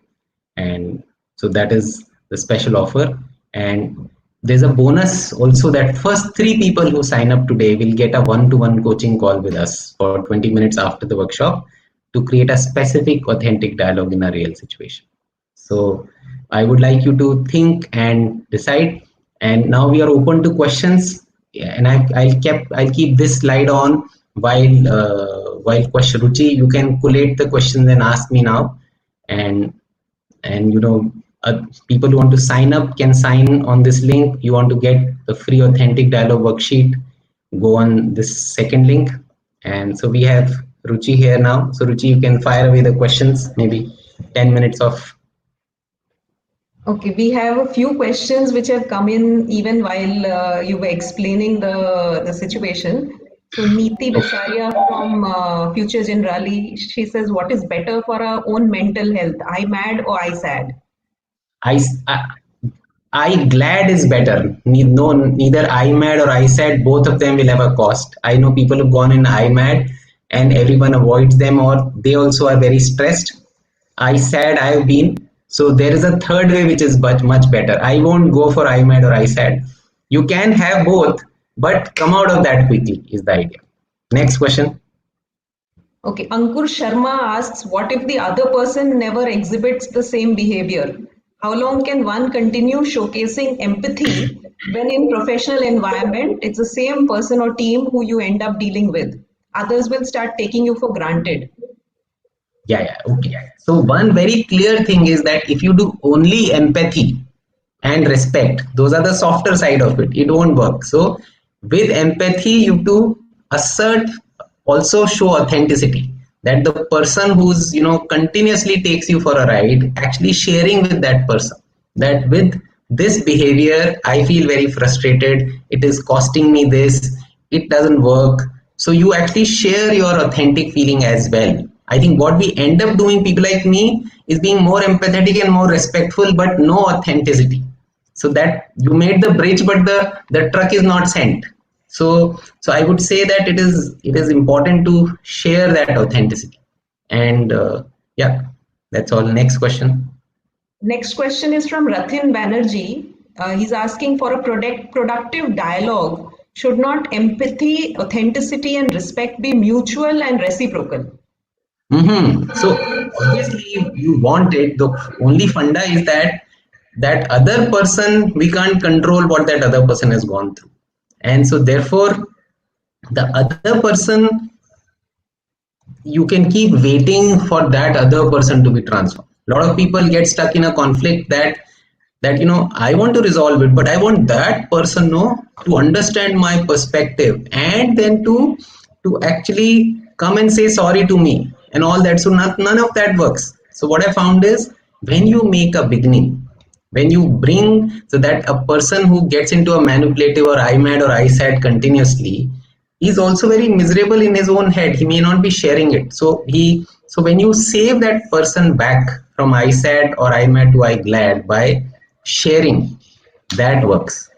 And so that is the special offer. And there's a bonus also, that first 3 people who sign up today will get a one-to-one coaching call with us for 20 minutes after the workshop, to create a specific authentic dialogue in a real situation. So I would like you to think and decide. And now we are open to questions. Yeah, and I'll keep this slide on while question. Ruchi, you can collate the questions and ask me now. And people who want to sign up can sign on this link. You want to get the free authentic dialogue worksheet, go on this second link. And so we have Ruchi here now. So Ruchi, you can fire away the questions, maybe 10 minutes of. Okay, we have a few questions which have come in even while you were explaining the situation. So Neeti Bisaria from Future Generali, she says, what is better for our own mental health, IMAD or ISAD? I glad is better. No, neither IMAD or ISAD, both of them will have a cost. I know people who've gone in IMAD and everyone avoids them, or they also are very stressed. ISAD, I've been. So there is a third way which is much better. I won't go for IMAD or ISAD. You can have both, but come out of that quickly is the idea. Next question. Okay, Ankur Sharma asks, what if the other person never exhibits the same behavior? How long can one continue showcasing empathy when in professional environment, it's the same person or team who you end up dealing with? Others will start taking you for granted. Yeah, okay. So one very clear thing is that if you do only empathy and respect, those are the softer side of it, it won't work. So with empathy, you have to assert, also show authenticity, that the person who's continuously takes you for a ride, actually sharing with that person that with this behavior I feel very frustrated, it is costing me this, it doesn't work. So you actually share your authentic feeling as well. I think what we end up doing, people like me, is being more empathetic and more respectful, but no authenticity. So that you made the bridge, but the truck is not sent. So I would say that it is important to share that authenticity. And yeah, that's all. Next question. Next question is from Rathin Banerjee. He's asking for a productive dialogue. Should not empathy, authenticity, and respect be mutual and reciprocal? So obviously you want it. The only funda is that that other person, we can't control what that other person has gone through, and so therefore the other person, you can keep waiting for that other person to be transformed. A lot of people get stuck in a conflict that I want to resolve it, but I want that person to understand my perspective, and then to actually come and say sorry to me and all that. So none of that works. So what I found is, when you make a beginning, when you bring, so that a person who gets into a manipulative or IMAD or ISAD continuously is also very miserable in his own head. He may not be sharing it. So when you save that person back from ISAD or IMAD to IGLAD by sharing, that works.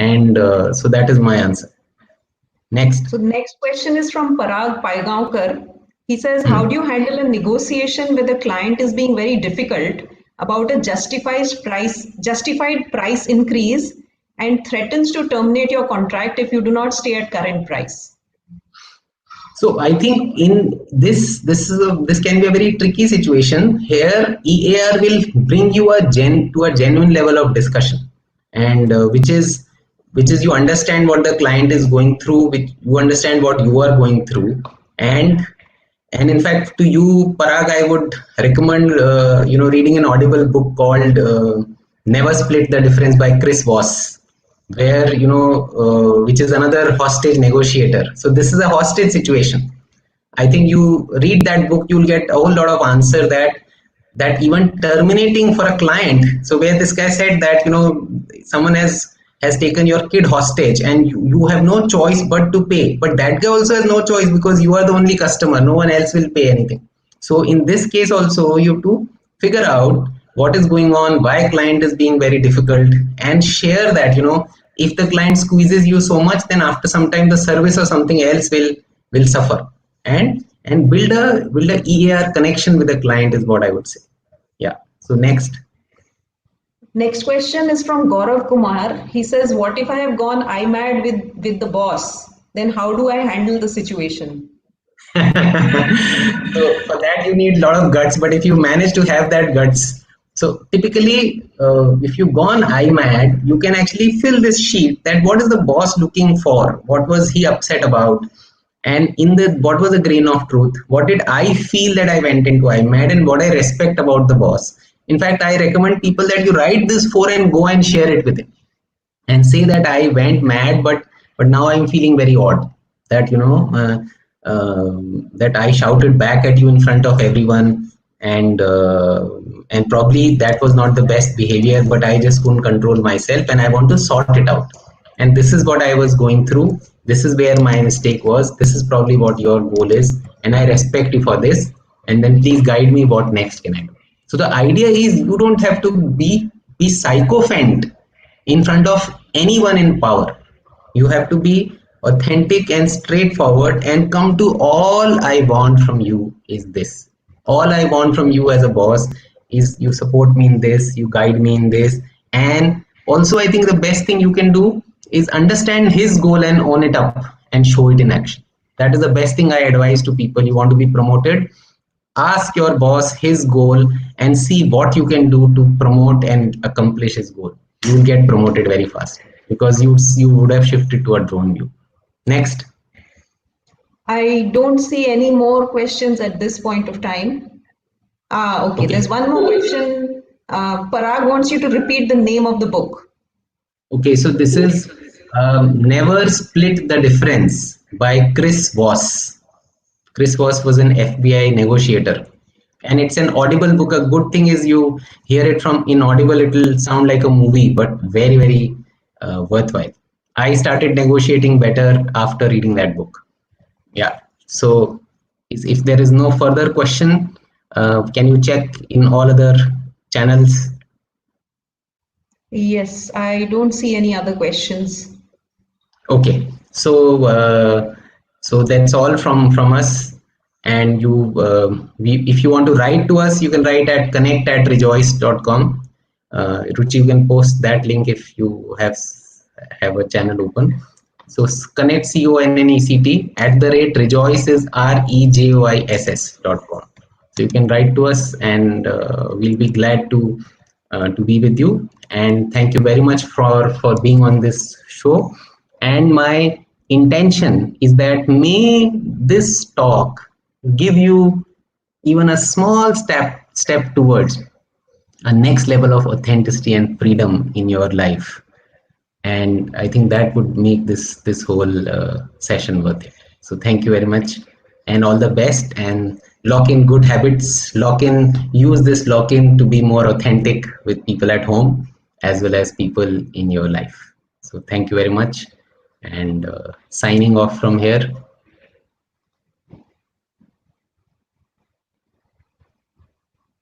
And so that is my answer. Next. So the next question is from Parag Paigaonkar. He says, how Hmm. do you handle a negotiation where the client is being very difficult about a justified price increase and threatens to terminate your contract if you do not stay at current price? So I think in this can be a very tricky situation. Here, EAR will bring you to a genuine level of discussion, and which is you understand what the client is going through, which you understand what you are going through, and and in fact, to you, Parag, I would recommend reading an audible book called "Never Split the Difference" by Chris Voss, where which is another hostage negotiator. So this is a hostage situation. I think you read that book, you'll get a whole lot of answer that even terminating for a client. So where this guy said that someone has taken your kid hostage and you have no choice but to pay, but that guy also has no choice because you are the only customer. No one else will pay anything. So in this case also, you have to figure out what is going on, why client is being very difficult, and share that. If the client squeezes you so much, then after some time the service or something else will suffer, and build a EAR connection with the client is what I would say. Yeah. So next. Next question is from Gaurav Kumar. He says, what if I have gone IMAD with the boss? Then how do I handle the situation? So for that you need a lot of guts, but if you manage to have that guts, so typically if you go on IMAD, you can actually fill this sheet that what is the boss looking for, what was he upset about, and in the what was the grain of truth, what did I feel that I went into IMAD, and what I respect about the boss. In fact, I recommend people that you write this for and go and share it with him and say that I went mad, but now I'm feeling very odd. That that I shouted back at you in front of everyone, and probably that was not the best behavior, but I just couldn't control myself, and I want to sort it out. And this is what I was going through. This is where my mistake was. This is probably what your goal is, and I respect you for this. And then please guide me. What next can I do? So the idea is you don't have to be sycophant in front of anyone in power. You have to be authentic and straightforward and come to, all I want from you is this. All I want from you as a boss is you support me in this, you guide me in this. And also, I think the best thing you can do is understand his goal and own it up and show it in action. That is the best thing I advise to people. You want to be promoted, ask your boss his goal and see what you can do to promote and accomplish his goal. You will get promoted very fast because you would have shifted to a drone view. Next. I don't see any more questions at this point of time. Okay, Okay. there's one more question. Parag wants you to repeat the name of the book. Okay, so this is Never Split the Difference by Chris Voss. Chris Voss was an FBI negotiator, and it's an audible book. A good thing is you hear it from inaudible. It will sound like a movie, but very, very worthwhile. I started negotiating better after reading that book. Yeah. So if there is no further question, can you check in all other channels? Yes, I don't see any other questions. Okay. So that's all from us. And if you want to write to us, you can write at connect@rejoice.com. Ruchi, you can post that link if you have a channel open. So connect CONNECT @rejoice is REJOISS.com. So you can write to us, and we'll be glad to be with you. And thank you very much for being on this show. And my intention is that may this talk give you even a small step towards a next level of authenticity and freedom in your life. And I think that would make this whole session worth it. So thank you very much, and all the best. And lock in good habits. Use this lock in to be more authentic with people at home as well as people in your life. So thank you very much, and signing off from here.